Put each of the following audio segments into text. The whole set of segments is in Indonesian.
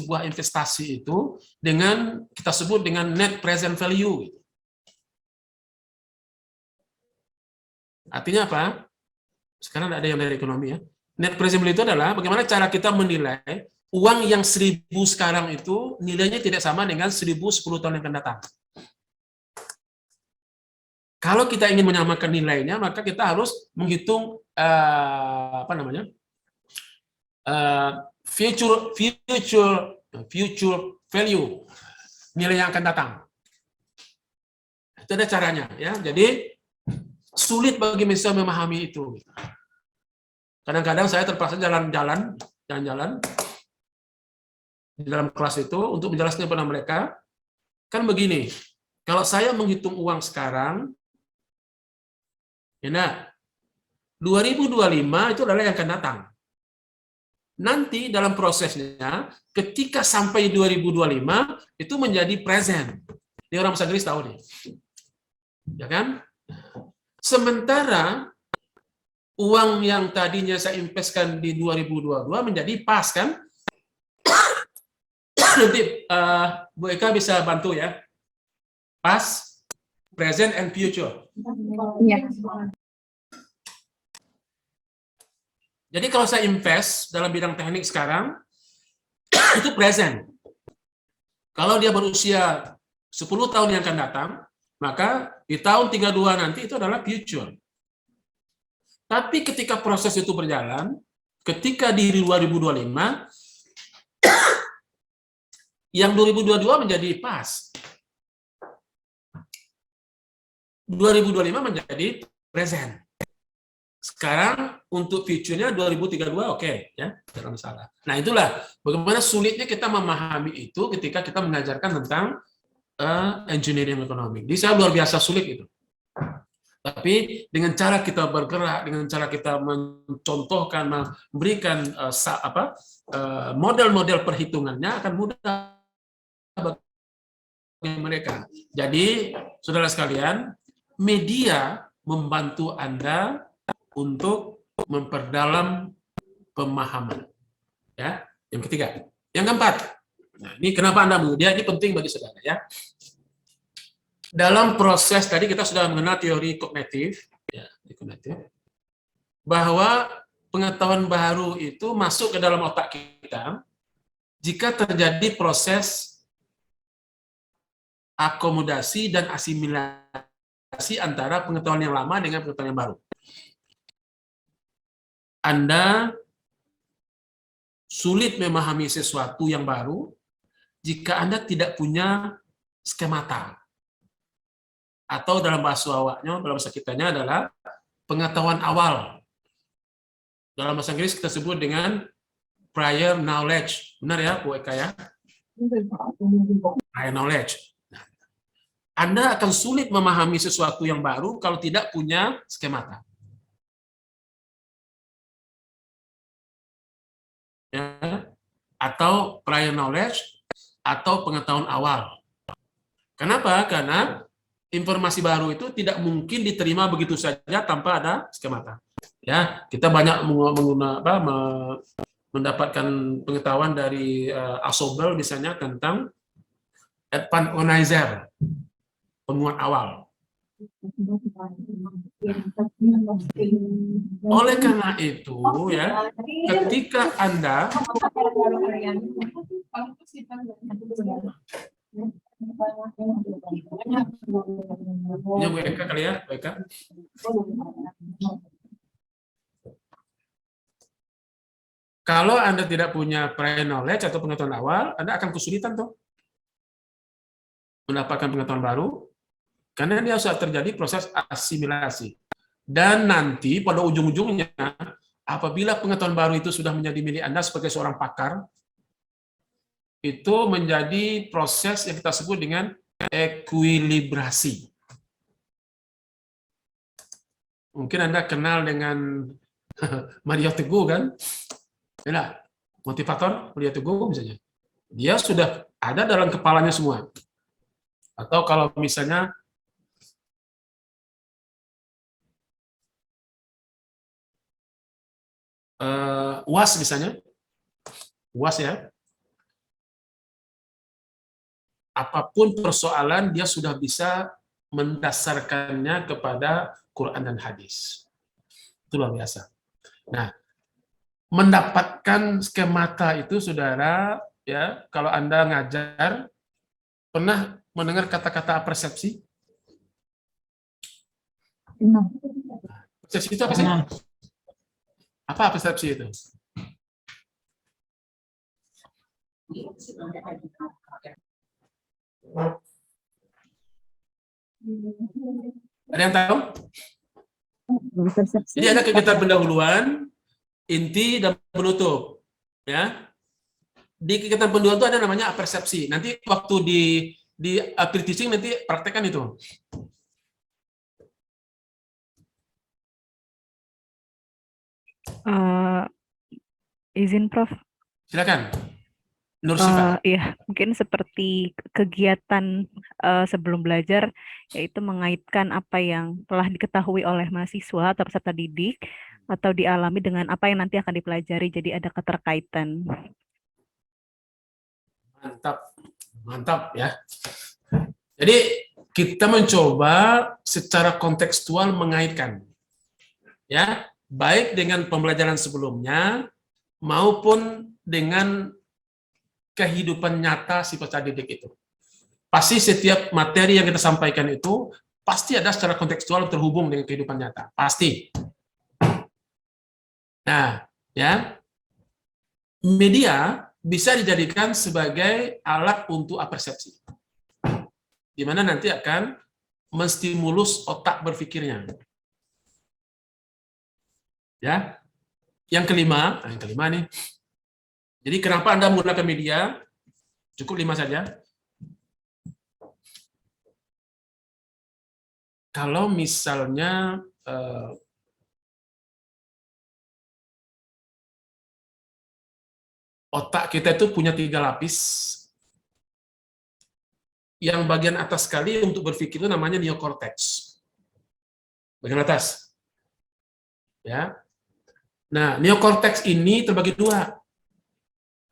sebuah investasi itu dengan kita sebut dengan net present value. Artinya apa? Sekarang tidak ada yang dari ekonomi ya. Net present value itu adalah bagaimana cara kita menilai uang yang 1.000 sekarang itu nilainya tidak sama dengan 1.000 10 tahun yang akan datang. Kalau kita ingin menyamakan nilainya, maka kita harus menghitung future value, nilai yang akan datang. Itu ada caranya ya. Jadi sulit bagi mahasiswa memahami itu. Kadang-kadang saya terpaksa jalan-jalan di dalam kelas itu untuk menjelaskan kepada mereka, kan begini, kalau saya menghitung uang sekarang, ya, 2025 itu adalah yang akan datang. Nanti dalam prosesnya, ketika sampai 2025, itu menjadi present. Ini orang bahasa Inggris tahu nih. Ya kan? Sementara uang yang tadinya saya investkan di 2022 menjadi pas kan? Nanti Bu Eka bisa bantu ya. Past, present, and future. Iya. Jadi kalau saya invest dalam bidang teknik sekarang, itu present. Kalau dia berusia 10 tahun yang akan datang, maka di tahun 32 nanti itu adalah future. Tapi ketika proses itu berjalan, ketika di 2025, yang 2022 menjadi pas. 2025 menjadi present. Sekarang untuk future-nya 2032 oke, ya, tidak masalah. Nah, itulah bagaimana sulitnya kita memahami itu ketika kita mengajarkan tentang engineering ekonomi. Jadi saya luar biasa sulit itu. Tapi dengan cara kita bergerak, dengan cara kita mencontohkan, memberikan model-model perhitungannya akan mudah bagi mereka. Jadi, saudara sekalian, media membantu Anda untuk memperdalam pemahaman. Ya, yang ketiga. Yang keempat. Nah, ini kenapa Anda media ini penting bagi saudara ya. Dalam proses tadi kita sudah mengenal teori kognitif, ya, bahwa pengetahuan baru itu masuk ke dalam otak kita jika terjadi proses akomodasi dan asimilasi antara pengetahuan yang lama dengan pengetahuan yang baru. Anda sulit memahami sesuatu yang baru jika Anda tidak punya skemata. Atau dalam bahasa awaknya, dalam bahasa kitanya adalah pengetahuan awal. Dalam bahasa Inggris kita sebut dengan prior knowledge. Benar ya, Bu Eka ya? Prior knowledge. Anda akan sulit memahami sesuatu yang baru kalau tidak punya skemata. Ya, atau prior knowledge atau pengetahuan awal. Kenapa? Karena informasi baru itu tidak mungkin diterima begitu saja tanpa ada skemata. Ya, kita banyak mendapatkan pengetahuan dari Asobel misalnya tentang advanced organizer, pemuat awal. Oleh karena itu, ya, ketika Anda ya Bu Eka kali ya, Bu Eka. Kalau Anda tidak punya prior knowledge atau pengetahuan awal, Anda akan kesulitan tuh mendapatkan pengetahuan baru, karena dia harus terjadi proses asimilasi. Dan nanti pada ujung-ujungnya, apabila pengetahuan baru itu sudah menjadi milik Anda sebagai seorang pakar, itu menjadi proses yang kita sebut dengan ekuilibrasi. Mungkin Anda kenal dengan Mario Teguh kan? Ya, motivator Mario Teguh misalnya. Dia sudah ada dalam kepalanya semua. Atau kalau misalnya UAS misalnya, UAS ya, apapun persoalan dia sudah bisa mendasarkannya kepada Quran dan hadis. Itu luar biasa. Nah, mendapatkan skemata itu, saudara, ya, kalau Anda ngajar, pernah mendengar kata-kata persepsi? Persepsi itu apa sih? Apa persepsi itu? Ada yang tahu? Jadi ada kegiatan pendahuluan, inti, dan penutup. Ya, di kegiatan pendahuluan itu ada namanya persepsi. Nanti waktu di appeal teaching nanti praktekkan itu. Izin Prof. Silakan. Nur Syifa. Iya, mungkin seperti kegiatan sebelum belajar, yaitu mengaitkan apa yang telah diketahui oleh mahasiswa atau peserta didik, atau dialami dengan apa yang nanti akan dipelajari, jadi ada keterkaitan. Mantap, mantap ya. Jadi kita mencoba secara kontekstual mengaitkan, ya, baik dengan pembelajaran sebelumnya maupun dengan kehidupan nyata si peserta didik itu. Pasti setiap materi yang kita sampaikan itu pasti ada secara kontekstual terhubung dengan kehidupan nyata, pasti. Nah, ya, media bisa dijadikan sebagai alat untuk persepsi, di mana nanti akan menstimulus otak berpikirnya. Ya, yang kelima nih. Jadi kenapa Anda menggunakan media? Cukup 5 saja. Kalau misalnya otak kita itu punya 3 lapis, yang bagian atas sekali untuk berpikir itu namanya neokortex. Bagian atas. Ya. Nah, neokortex ini terbagi 2.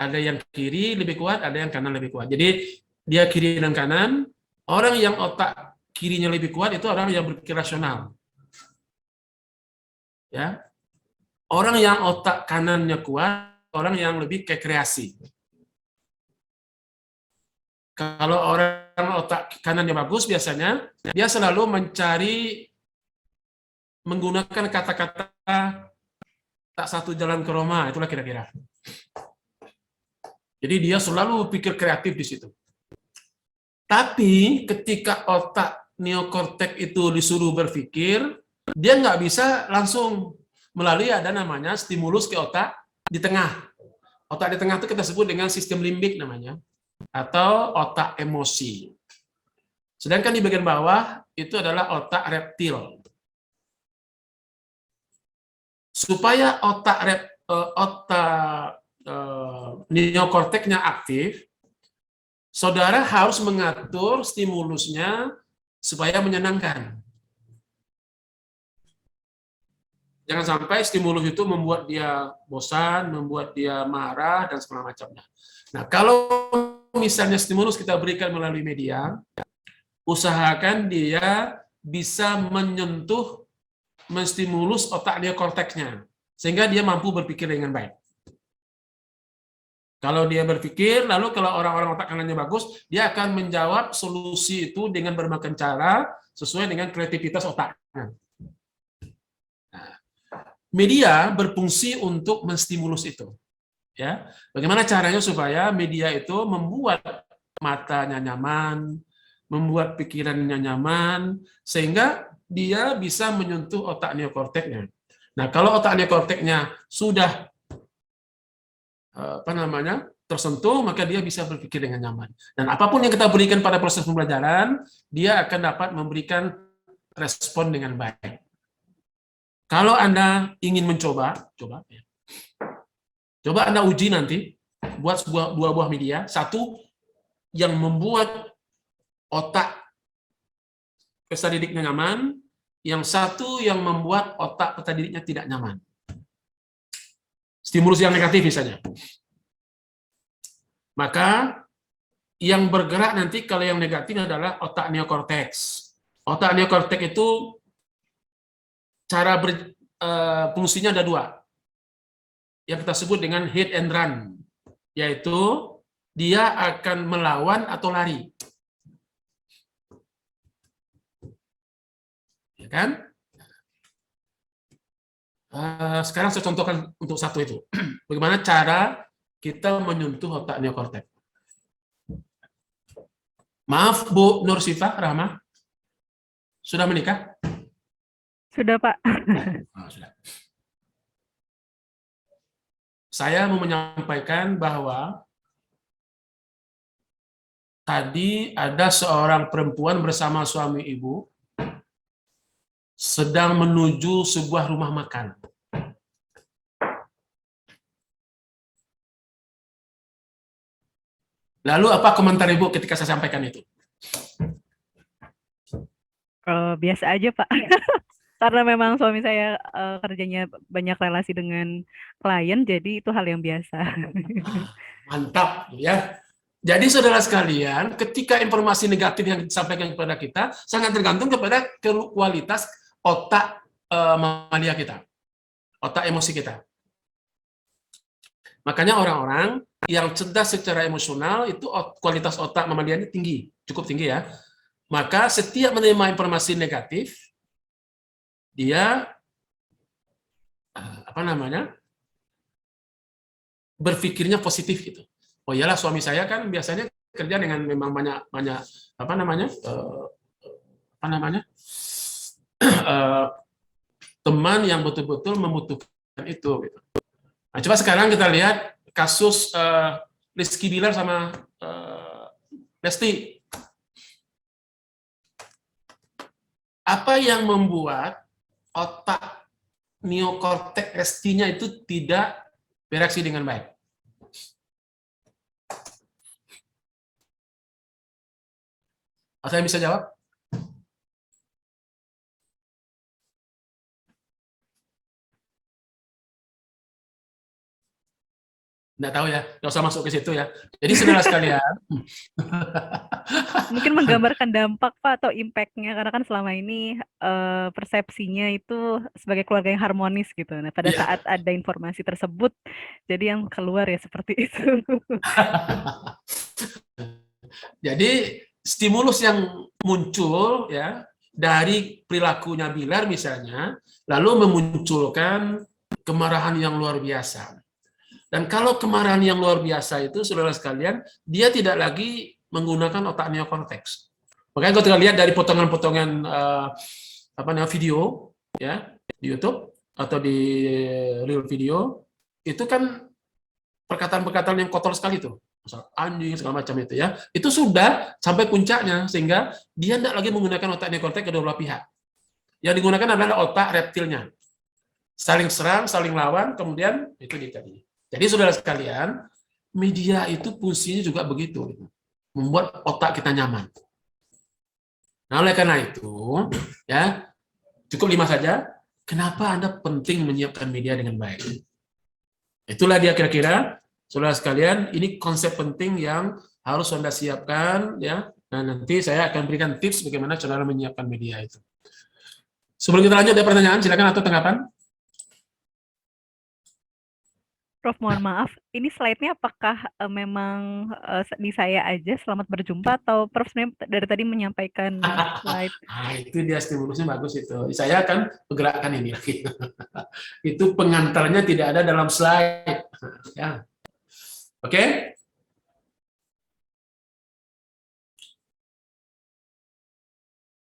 Ada yang kiri lebih kuat, ada yang kanan lebih kuat. Jadi dia kiri dan kanan. Orang yang otak kirinya lebih kuat itu orang yang berpikir rasional. Ya. Orang yang otak kanannya kuat, orang yang lebih ke kreasi. Kalau orang otak kanannya bagus, biasanya dia selalu mencari, menggunakan kata-kata tak satu jalan ke Roma, itulah kira-kira. Jadi dia selalu pikir kreatif di situ. Tapi ketika otak neokortek itu disuruh berpikir, dia nggak bisa langsung melalui ada namanya stimulus ke otak di tengah. Otak di tengah itu kita sebut dengan sistem limbik namanya, atau otak emosi. Sedangkan di bagian bawah itu adalah otak reptil. Supaya otak neokorteknya aktif, saudara harus mengatur stimulusnya supaya menyenangkan. Jangan sampai stimulus itu membuat dia bosan, membuat dia marah, dan segala macamnya. Nah, kalau misalnya stimulus kita berikan melalui media, usahakan dia bisa menyentuh, menstimulus otak neokorteksnya, sehingga dia mampu berpikir dengan baik. Kalau dia berpikir, lalu kalau orang-orang otak kanannya bagus, dia akan menjawab solusi itu dengan berbagai cara sesuai dengan kreativitas otaknya. Nah, media berfungsi untuk menstimulus itu. Ya, bagaimana caranya supaya media itu membuat matanya nyaman, membuat pikirannya nyaman, sehingga dia bisa menyentuh otak neokorteknya. Nah, kalau otak neokorteknya sudah tersentuh, maka dia bisa berpikir dengan nyaman. Dan apapun yang kita berikan pada proses pembelajaran, dia akan dapat memberikan respon dengan baik. Kalau Anda ingin mencoba, coba Anda uji nanti, buat dua buah media, satu yang membuat otak peserta didiknya nyaman, yang satu yang membuat otak peserta didiknya tidak nyaman. Stimulus yang negatif misalnya. Maka yang bergerak nanti kalau yang negatif adalah otak neokorteks. Otak neokorteks itu cara fungsinya ada dua, yang kita sebut dengan hit and run, yaitu dia akan melawan atau lari, ya kan? Sekarang saya contohkan untuk satu itu, bagaimana cara kita menyentuh otak neokorteks. Maaf Bu Nur Sifah Rahma, sudah menikah? Sudah, Pak. Sudah. Saya mau menyampaikan bahwa tadi ada seorang perempuan bersama suami ibu sedang menuju sebuah rumah makan. Lalu apa komentar ibu ketika saya sampaikan itu? Biasa aja, Pak. Karena memang suami saya kerjanya banyak relasi dengan klien, jadi itu hal yang biasa. Mantap, ya. Jadi saudara sekalian, ketika informasi negatif yang disampaikan kepada kita sangat tergantung kepada kualitas otak mamalia kita, otak emosi kita. Makanya orang-orang yang cerdas secara emosional itu kualitas otak mamalianya tinggi, cukup tinggi ya. Maka setiap menerima informasi negatif, dia berpikirnya positif gitu. Oh iyalah, suami saya kan biasanya kerja dengan memang banyak teman yang betul-betul membutuhkan itu. Gitu. Nah, coba sekarang kita lihat kasus Rizky Bilar sama Lesti. Apa yang membuat otak neokorteks Lestinya itu tidak bereaksi dengan baik? Saya bisa jawab? Nggak tahu ya, nggak usah masuk ke situ ya. Jadi saudara sekalian, Mungkin menggambarkan dampak, Pak, atau impact-nya, karena kan selama ini persepsinya itu sebagai keluarga yang harmonis gitu. Nah, pada ya. saat ada informasi tersebut, jadi yang keluar ya seperti itu. Jadi stimulus yang muncul ya dari perilakunya Bilar misalnya, lalu memunculkan kemarahan yang luar biasa. Dan kalau kemarahan yang luar biasa itu, saudara sekalian, dia tidak lagi menggunakan otak neokorteks. Makanya kalau kita lihat dari potongan-potongan video ya di YouTube atau di real video, itu kan perkataan-perkataan yang kotor sekali tuh, anjing segala macam itu ya. Itu sudah sampai puncaknya sehingga dia tidak lagi menggunakan otak neokorteks kedua belah pihak. Yang digunakan adalah otak reptilnya. Saling serang, saling lawan, kemudian itu tadi. Jadi saudara sekalian, media itu fungsinya juga begitu, membuat otak kita nyaman. Nah, oleh karena itu, ya cukup 5 saja. Kenapa Anda penting menyiapkan media dengan baik? Itulah dia kira-kira, saudara sekalian, ini konsep penting yang harus Anda siapkan, ya. Nah, nanti saya akan berikan tips bagaimana saudara menyiapkan media itu. Sebelum kita lanjut, ada pertanyaan, silakan atau tanggapan. Prof, mohon maaf, ini slide-nya apakah memang di saya aja selamat berjumpa, atau Prof sebenarnya dari tadi menyampaikan slide? Itu dia stimulusnya bagus itu. Saya akan menggerakkan ini lagi. Itu pengantarnya tidak ada dalam slide. Ya. Oke?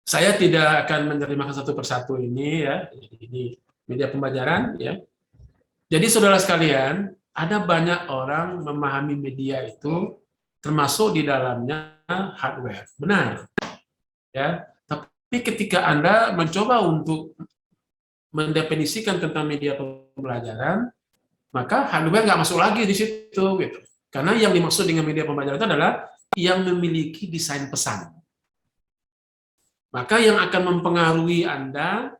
Saya tidak akan menerjemahkan satu persatu ini ya. Ini media pembelajaran ya. Jadi saudara sekalian, ada banyak orang memahami media itu termasuk di dalamnya hardware. Benar. Ya. Tapi ketika Anda mencoba untuk mendefinisikan tentang media pembelajaran, maka hardware nggak masuk lagi di situ gitu. Karena yang dimaksud dengan media pembelajaran itu adalah yang memiliki desain pesan. Maka yang akan mempengaruhi Anda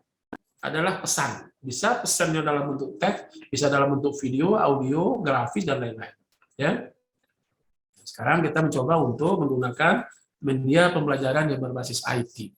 adalah pesan. Bisa pesannya dalam bentuk teks, bisa dalam bentuk video, audio, grafis, dan lain-lain. Ya. Sekarang kita mencoba untuk menggunakan media pembelajaran yang berbasis IT.